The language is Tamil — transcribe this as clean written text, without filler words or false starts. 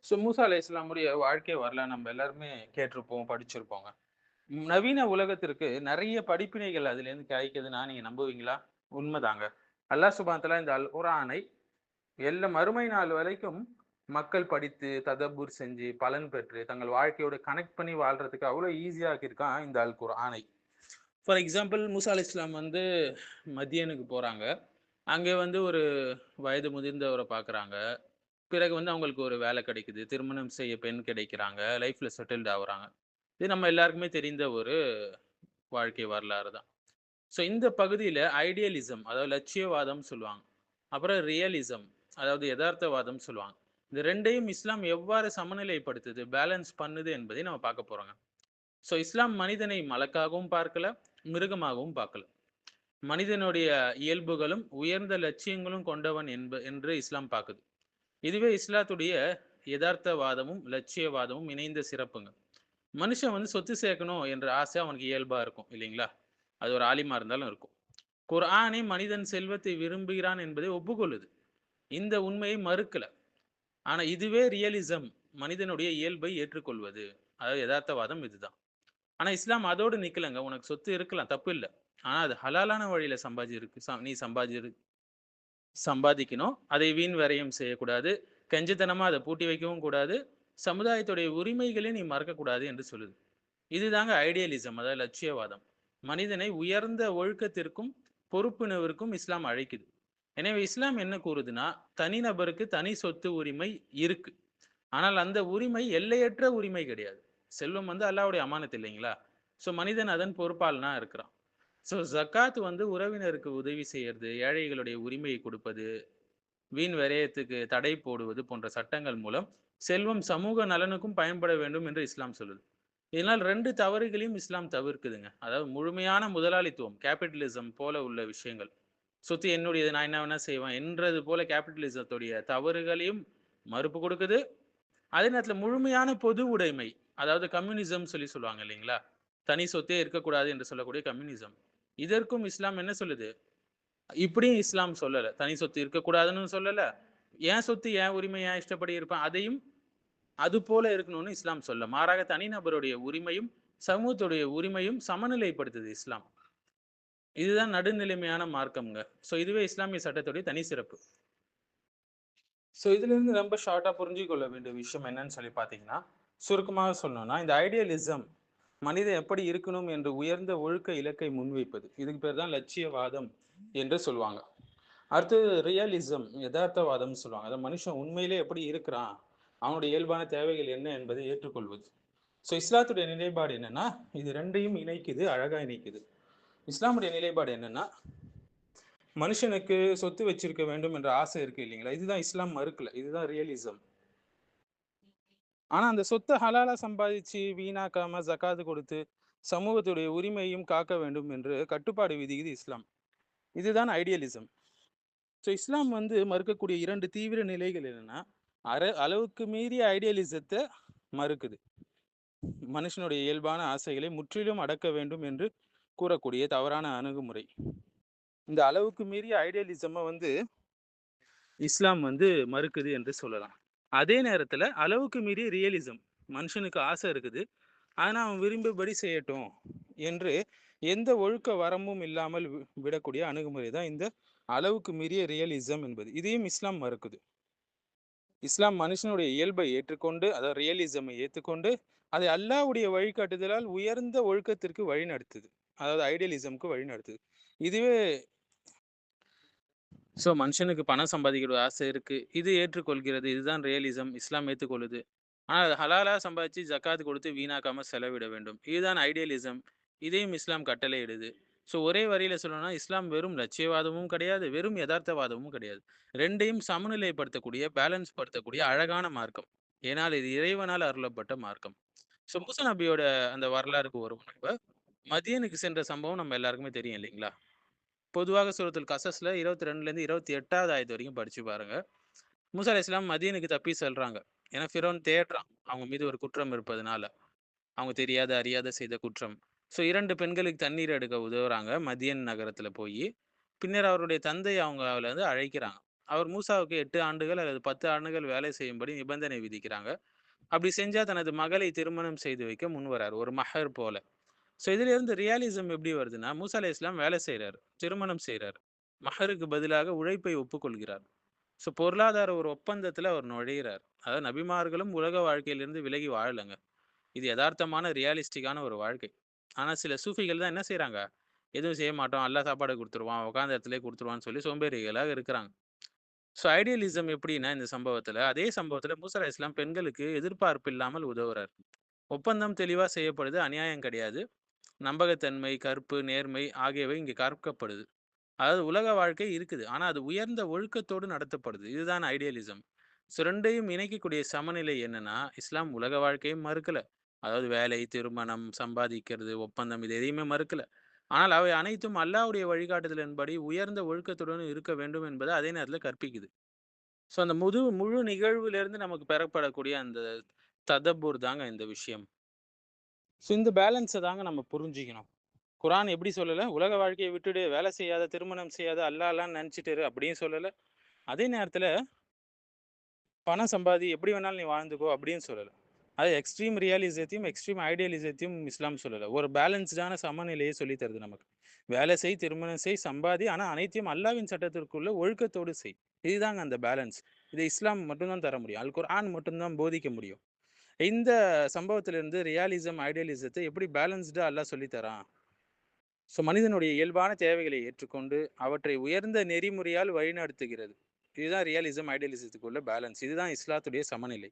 ஸோ மூசா அலைஹிஸ்ஸலாமுடைய வாழ்க்கை வரலாறு நம்ம எல்லாருமே கேட்டிருப்போம், படிச்சிருப்போங்க. நவீன உலகத்திற்கு நெறைய படிப்பினைகள் அதிலேருந்து கிடைக்குதுன்னா நீங்க நம்புவீங்களா? உண்மதாங்க. அல்லாஹ் சுப்ஹானஹு வ தஆலா இந்த அல் குர்ஆனை மறுமை நாள் வரைக்கும் மக்கள் படித்து, ததப்புர் செஞ்சு, பலன் பெற்று, தங்கள் வாழ்க்கையோட கனெக்ட் பண்ணி வாழ்றதுக்கு அவ்வளோ ஈஸியா ஆக்கியிருக்கான் இந்த அல் குர்ஆனை. ஃபார் எக்ஸாம்பிள் மூசா அலைஹிஸ்ஸலாம் வந்து மதியனுக்கு போறாங்க. அங்கே வந்து ஒரு வயது முதிர்ந்தவர பார்க்குறாங்க. பிறகு வந்து அவங்களுக்கு ஒரு வேலை கிடைக்குது. திருமணம் செய்ய பெண் கிடைக்கிறாங்க. லைஃப்ல செட்டில்டு ஆவுறாங்க. இது நம்ம எல்லாருக்குமே தெரிந்த ஒரு வாழ்க்கை வரலாறு தான். ஸோ இந்த பகுதியில ஐடியலிசம் அதாவது லட்சியவாதம் சொல்லுவாங்க. அப்புறம் ரியலிசம் அதாவது எதார்த்தவாதம் சொல்லுவாங்க. இந்த 2யும் இஸ்லாம் எவ்வாறு சமநிலைப்படுத்துது, பேலன்ஸ் பண்ணுது என்பதை நம்ம பார்க்க போறோங்க. ஸோ இஸ்லாம் மனிதனை மலக்காகவும் பார்க்கல, மிருகமாகவும் பார்க்கல. மனிதனுடைய இயல்புகளும், உயர்ந்த லட்சியங்களும் கொண்டவன் என்று இஸ்லாம் பார்க்குது. இதுவே இஸ்லாத்துடைய எதார்த்தவாதமும், லட்சியவாதமும் இணைந்த சிறப்புங்க. மனுஷன் வந்து சொத்து சேர்க்கணும் என்ற ஆசை அவனுக்கு இயல்பா இருக்கும் இல்லைங்களா? அது ஒரு ஆலிமா இருந்தாலும் இருக்கும். குர்ஆனே மனிதன் செல்வத்தை விரும்புகிறான் என்பதை ஒப்புக்கொள்ளுது. இந்த உண்மையை மறுக்கல. ஆனா இதுவே ரியலிசம் மனிதனுடைய இயல்பை ஏற்றுக்கொள்வது. அதாவது எதார்த்தவாதம் இதுதான். ஆனா இஸ்லாம் அதோடு நிக்கலங்க. உனக்கு சொத்து இருக்கலாம், தப்பு இல்ல. ஆனா அது ஹலாலான வழியில நீ சம்பாதிக்கணும். அதை வீண் விரயம் செய்யக்கூடாது. கஞ்சத்தனமா அத பூட்டி வைக்கவும் கூடாது. சமுதாயத்துடைய உரிமைகளை நீ மறக்கக்கூடாது என்று சொல்லுது. இதுதாங்க ஐடியலிசம் அதாவது லட்சியவாதம். மனிதனை உயர்ந்த ஒழுக்கத்திற்கும், பொறுப்புணர்விற்கும் இஸ்லாம் அழைக்குது. எனவே இஸ்லாம் என்ன கூறுதுன்னா, தனிநபருக்கு தனி சொத்து உரிமை இருக்கு. ஆனால் அந்த உரிமை எல்லையற்ற உரிமை கிடையாது. செல்வம் வந்து அல்லாஹ்வுடைய அமானத் இல்லைங்களா? ஸோ மனிதன் அதன் பொறுப்பாளனா இருக்கிறான். ஸோ ஜக்காத் வந்து உறவினருக்கு உதவி செய்யறது, ஏழைகளுடைய உரிமையை கொடுப்பது, வீண் விரயத்துக்கு தடை போடுவது போன்ற சட்டங்கள் மூலம் செல்வம் சமூக நலனுக்கும் பயன்பட வேண்டும் என்று இஸ்லாம் சொல்லுது. இதனால் 2 தவறுகளையும் இஸ்லாம் தவிர்க்குதுங்க. அதாவது முழுமையான முதலாளித்துவம், கேபிட்டலிசம் போல உள்ள விஷயங்கள். சொத்து என்னுடையது, நான் என்ன வேணா செய்வேன் என்றது போல கேபிட்டலிசத்துடைய தவறுகளையும் மறுப்பு கொடுக்குது. அதே நேரத்தில முழுமையான பொது உடைமை, அதாவது கம்யூனிசம் சொல்லுவாங்க இல்லைங்களா? தனி சொத்தே இருக்கக்கூடாது என்று சொல்லக்கூடிய கம்யூனிசம். இதற்கும் இஸ்லாம் என்ன சொல்லுது? இப்படியும் இஸ்லாம் சொல்லல. தனி சொத்து இருக்கக்கூடாதுன்னு சொல்லல. என் சொத்து, என் உரிமை, என் இஷ்டப்படி இருப்பேன். அதையும் அது போல இருக்கணும்னு இஸ்லாம் சொல்லல. மாறாக தனிநபருடைய உரிமையும், சமூகத்துடைய உரிமையும் சமநிலைப்படுத்துது இஸ்லாம். இதுதான் நடுநிலைமையான மார்க்கம்ங்க. ஸோ இதுவே இஸ்லாமிய சட்டத்துடைய தனி சிறப்பு. ஸோ இதிலிருந்து ரொம்ப ஷார்ட்டா புரிஞ்சுக் கொள்ள வேண்டிய விஷயம் என்னன்னு சொல்லி பார்த்தீங்கன்னா, சுருக்கமாக சொல்லணும்னா, இந்த ஐடியலிசம் மனிதன் எப்படி இருக்கணும் என்று உயர்ந்த ஒழுக்க இலக்கை முன்வைப்பது. இதுக்கு பேர் தான் லட்சியவாதம் என்று சொல்லுவாங்க. அடுத்தது ரியலிசம் யதார்த்தவாதம்னு சொல்லுவாங்க. அதாவது மனுஷன் உண்மையிலே எப்படி இருக்கிறான், அவனுடைய இயல்பான தேவைகள் என்ன என்பதை ஏற்றுக்கொள்வது. ஸோ இஸ்லாத்துடைய நிலைப்பாடு என்னன்னா, இது 2யும் இணைக்குது, அழகா இணைக்குது. இஸ்லாமுடைய நிலைப்பாடு என்னன்னா, மனுஷனுக்கு சொத்து வச்சிருக்க வேண்டும் என்ற ஆசை இருக்கு இல்லைங்களா? இதுதான் இஸ்லாம் மறுக்கல. இதுதான் ரியலிசம். ஆனா அந்த சொத்த ஹலாலா சம்பாதிச்சு வீணாக்காம ஜகாத் கொடுத்து சமூகத்துடைய உரிமையும் காக்க வேண்டும் என்று கட்டுப்பாடு விதிக்குது இஸ்லாம். இதுதான் ஐடியலிசம். ஸோ இஸ்லாம் வந்து மறுக்கக்கூடிய 2 தீவிர நிலைகள் என்னன்னா, அளவுக்கு மீறிய ஐடியலிசத்தை மறுக்குது. மனுஷனுடைய இயல்பான ஆசைகளை முற்றிலும் அடக்க வேண்டும் என்று கூறக்கூடிய தவறான அணுகுமுறை. இந்த அளவுக்கு மீறிய ஐடியலிசம வந்து இஸ்லாம் வந்து மறுக்குது என்று சொல்லலாம். அதே நேரத்துல அளவுக்கு மீறிய ரியலிசம். மனுஷனுக்கு ஆசை இருக்குது. ஆனா அவன் விரும்பியபடி செய்யட்டும் என்று எந்த ஒழுக்க வரம்பும் இல்லாமல் விடக்கூடிய அணுகுமுறை தான் இந்த அளவுக்கு மீறிய ரியலிசம் என்பது. இதையும் இஸ்லாம் மறுக்குது. இஸ்லாம் மனுஷனுடைய இயல்பை ஏற்றுக்கொண்டு, அதாவது ரியலிசமை ஏத்துக்கொண்டு, அதை அல்லாஹ்வுடைய வழிகாட்டுதலால் உயர்ந்த ஒழுக்கத்திற்கு வழிநடத்துது. அதாவது ஐடியலிசம்க்கு வழிநடத்துது. இதுவே மனுஷனுக்கு பணம் சம்பாதிக்கிற ஆசை இருக்கு. இது ஏற்றுக்கொள்கிறது. இதுதான் ரியலிசம். இஸ்லாம் ஏத்துக்கொள்ளுது. ஆனா அது ஹலாலா சம்பாதிச்சு ஜக்காத் கொடுத்து வீணாக்காம செலவிட வேண்டும். இதுதான் ஐடியலிசம். இதையும் இஸ்லாம் கட்டளையிடுது. ஒரே வரியில சொல்லணும்னா, இஸ்லாம் வெறும் லட்சியவாதமும் கிடையாது, வெறும் எதார்த்தவாதமும் கிடையாது. 2யும் சமநிலைப்படுத்தக்கூடிய, பேலன்ஸ் படுத்தக்கூடிய அழகான மார்க்கம். ஏனால் இது இறைவனால் அருளப்பட்ட மார்க்கம். மூசா நபியோட அந்த வரலாறுக்கு வருவோம் நம்ப. மதியனுக்கு சென்ற சம்பவம் நம்ம எல்லாருக்குமே தெரியும் இல்லைங்களா? பொதுவாக சூரத்துல் கசஸ்ல 22லேருந்து 28வது ஆயத்து வரைக்கும் படிச்சு பாருங்க. மூசா அலைஹிஸ்ஸலாம் மதியனுக்கு தப்பி செல்றாங்க. ஏன்னா ஃபிரௌன் தேடுறான். அவங்க மீது ஒரு குற்றம் இருப்பதனால. அவங்க தெரியாத, அறியாத செய்த குற்றம். 2 பெண்களுக்கு தண்ணீர் எடுக்க உதவுறாங்க மதியன் நகரத்துல போயி. பின்னர் அவருடைய தந்தை அவங்கள வந்து அழைக்கிறாங்க. அவர் மூசாவுக்கு 8 ஆண்டுகள் அல்லது 10 ஆண்டுகள் வேலை செய்யும்படி நிபந்தனை விதிக்கிறாங்க. அப்படி செஞ்சா தனது மகளை திருமணம் செய்து வைக்க முன்வராரு. ஒரு மஹர் போல. ஸோ இதிலிருந்து ரியாலிசம் எப்படி வருதுன்னா, மூசா அலைஹிஸ்ஸலாம் வேலை செய்றாரு. திருமணம் செய்றாரு. மஹருக்கு பதிலாக உழைப்பை ஒப்புக்கொள்கிறார். ஸோ பொருளாதார ஒரு ஒப்பந்தத்துல அவர் நுழையிறார். அதாவது நபிமார்களும் உலக வாழ்க்கையிலிருந்து விலகி வாழலங்க. இது எதார்த்தமான ரியாலிஸ்டிக்கான ஒரு வாழ்க்கை. ஆனா சில சூஃபிகள் தான் என்ன செய்றாங்க? எதுவும் செய்ய மாட்டோம். அல்லாஹ் சாப்பாடு குடுத்துருவான். உட்கார்ந்த இடத்திலேயே குடுத்துருவான்னு சொல்லி சோம்பேறிகளாக இருக்கிறாங்க. ஸோ ஐடியலிசம் எப்படின்னா, இந்த சம்பவத்துல, அதே சம்பவத்துல மூசா அலைஹிஸ்ஸலாம் பெண்களுக்கு எதிர்பார்ப்பு இல்லாமல் உதவுறார். ஒப்பந்தம் தெளிவா செய்யப்படுது. அநியாயம் கிடையாது. நம்பகத்தன்மை, கற்பு, நேர்மை ஆகியவை இங்கே கற்கப்படுது. அதாவது உலக வாழ்க்கை இருக்குது. ஆனா அது உயர்ந்த ஒழுக்கத்தோடு நடத்தப்படுது. இதுதான் ஐடியலிசம். ஸோ 2யும் இணைக்கக்கூடிய சமநிலை என்னன்னா, இஸ்லாம் உலக வாழ்க்கையை மறுக்கல. அதாவது வேலை, திருமணம், சம்பாதிக்கிறது, ஒப்பந்தம் இது எதையுமே மறுக்கல. ஆனால் அவை அனைத்தும் அல்லாஹ்வுடைய வழிகாட்டுதலின்படி உயர்ந்த ஒழுக்கத்துடன் இருக்க வேண்டும் என்பதை அதே நேரத்தில கற்பிக்குது. ஸோ அந்த முழு நிகழ்விலிருந்து நமக்கு பெறப்படக்கூடிய அந்த ததப்புர் தாங்க இந்த விஷயம். ஸோ இந்த பேலன்ஸ தாங்க நம்ம புரிஞ்சுக்கணும். குரான் எப்படி சொல்லல, உலக வாழ்க்கைய விட்டுடு, வேலை செய்யாத, திருமணம் செய்யாத, அல்லாஹ்லாம் நெனச்சுட்டு இரு அப்படின்னு சொல்லல. அதே நேரத்தில பணம் சம்பாதி, எப்படி வேணாலும் நீ வாழ்ந்துக்கோ அப்படின்னு சொல்லல. அது எக்ஸ்ட்ரீம் ரியலிசத்தையும், எக்ஸ்ட்ரீம் ஐடியலிசத்தையும் இஸ்லாம் சொல்லல. ஒரு பேலன்ஸ்டான சமநிலையை சொல்லி தருது நமக்கு. வேலை செய், திருமணம் செய், சம்பாதி. ஆனா அனைத்தையும் அல்லாஹ்வின் சட்டத்திற்குள்ள ஒழுக்கத்தோடு செய். இதுதாங்க அந்த பேலன்ஸ். இத இஸ்லாம் மட்டும் தான் தர முடியும். அல் குர்ஆன் மட்டும் தான் போதிக்க முடியும். இந்த சம்பவத்திலிருந்து ரியாலிசம், ஐடியலிசத்த எப்படி பேலன்ஸ்டா அல்லாஹ் சொல்லி தரான்? ஸோ மனிதனுடைய இயல்பான தேவைகளை ஏற்றுக்கொண்டு, அவற்றை உயர்ந்த நெறிமுறையால் வழிநடத்துகிறது. இதுதான் ரியலிசம், ஐடியலிசத்துக்கு உள்ள பேலன்ஸ். இதுதான் இஸ்லாத்துடைய சமநிலை.